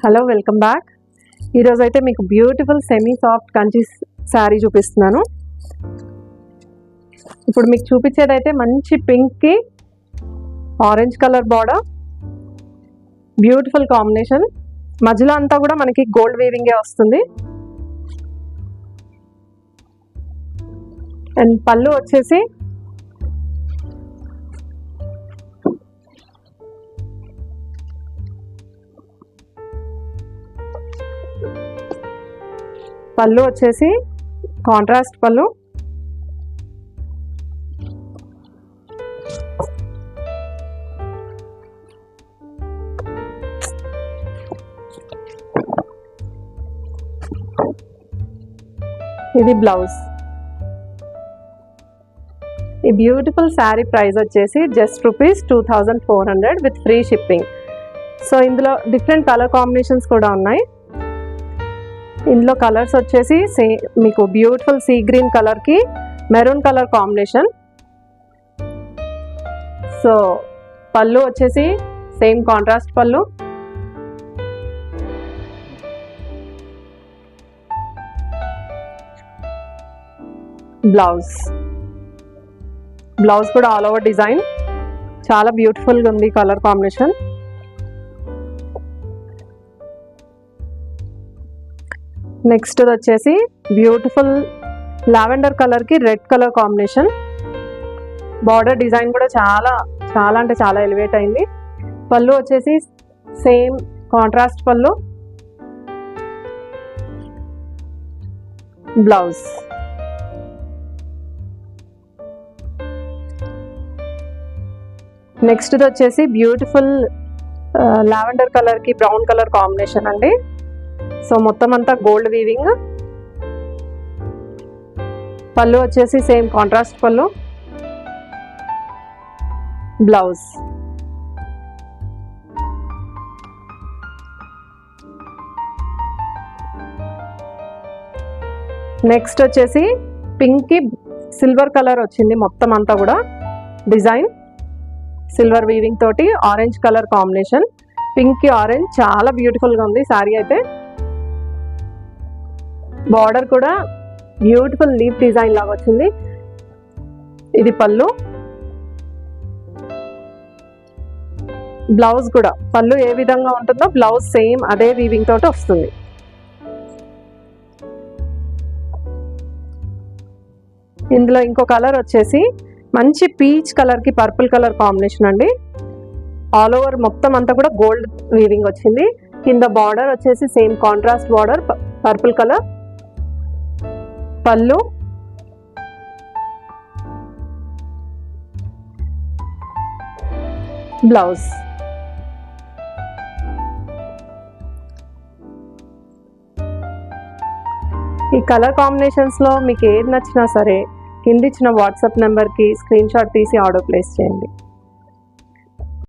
Hello welcome back. ఈరోజు అయితే మీకు beautiful semi soft Kanchi sari చూపిస్తున్నాను. ఇప్పుడు మీకు చూపించేదైతే మంచి పింక్కి orange colour border, beautiful combination. మధ్యలో అంతా కూడా మనకి గోల్డ్ వీవింగే వస్తుంది. అండ్ పళ్ళు వచ్చేసి కాంట్రాస్ట్ పళ్ళు. ఇది బ్లౌజ్. ఈ బ్యూటిఫుల్ శారీ ప్రైస్ వచ్చేసి just ₹2400 with free shipping. So ఇందులో డిఫరెంట్ కలర్ కాంబినేషన్స్ కూడా ఉన్నాయి. ఇందులో కలర్స్ వచ్చేసి మీకు బ్యూటిఫుల్ సీ గ్రీన్ కలర్కి మెరూన్ కలర్ కాంబినేషన్. సో పళ్ళు వచ్చేసి సేమ్ కాంట్రాస్ట్ పళ్ళు. బ్లౌజ్ కూడా ఆల్ ఓవర్ డిజైన్, చాలా బ్యూటిఫుల్గా ఉంది కలర్ కాంబినేషన్. నెక్స్ట్ వచ్చేసి బ్యూటిఫుల్ లావెండర్ కలర్కి red colour combination. Border design కూడా చాలా చాలా అంటే చాలా ఎలివేట్ అయింది. పళ్ళు వచ్చేసి సేమ్ కాంట్రాస్ట్ పళ్ళు. బ్లౌజ్ నెక్స్ట్ వచ్చేసి బ్యూటిఫుల్ లావెండర్ కలర్కి బ్రౌన్ కలర్ కాంబినేషన్ అండి. సో మొత్తం అంతా గోల్డ్ వీవింగ్. పళ్ళు వచ్చేసి సేమ్ కాంట్రాస్ట్ పళ్ళు. బ్లౌజ్ నెక్స్ట్ వచ్చేసి పింక్ కి సిల్వర్ కలర్ వచ్చింది. మొత్తం అంతా కూడా డిజైన్ సిల్వర్ వీవింగ్ తోటి ఆరెంజ్ కలర్ కాంబినేషన్. పింక్ కి ఆరెంజ్ చాలా బ్యూటిఫుల్ గా ఉంది శారీ అయితే. బార్డర్ కూడా బ్యూటిఫుల్ లీఫ్ డిజైన్ లాగా వచ్చింది. ఇది పళ్ళు. బ్లౌజ్ కూడా పళ్ళు ఏ విధంగా ఉంటుందో బ్లౌజ్ సేమ్ అదే వీవింగ్ తోటి వస్తుంది. ఇందులో ఇంకో కలర్ వచ్చేసి మంచి పీచ్ కలర్కి పర్పుల్ కలర్ కాంబినేషన్ అండి. ఆల్ ఓవర్ మొత్తం అంతా కూడా గోల్డ్ వీవింగ్ వచ్చింది. కింద బార్డర్ వచ్చేసి same contrast border purple colour. పళ్ళు బ్లౌజ్. ఈ కలర్ కాంబినేషన్స్లో మీకు ఏది నచ్చినా సరే కింద ఇచ్చిన వాట్సాప్ నెంబర్కి స్క్రీన్ షాట్ తీసి ఆర్డర్ ప్లేస్ చేయండి.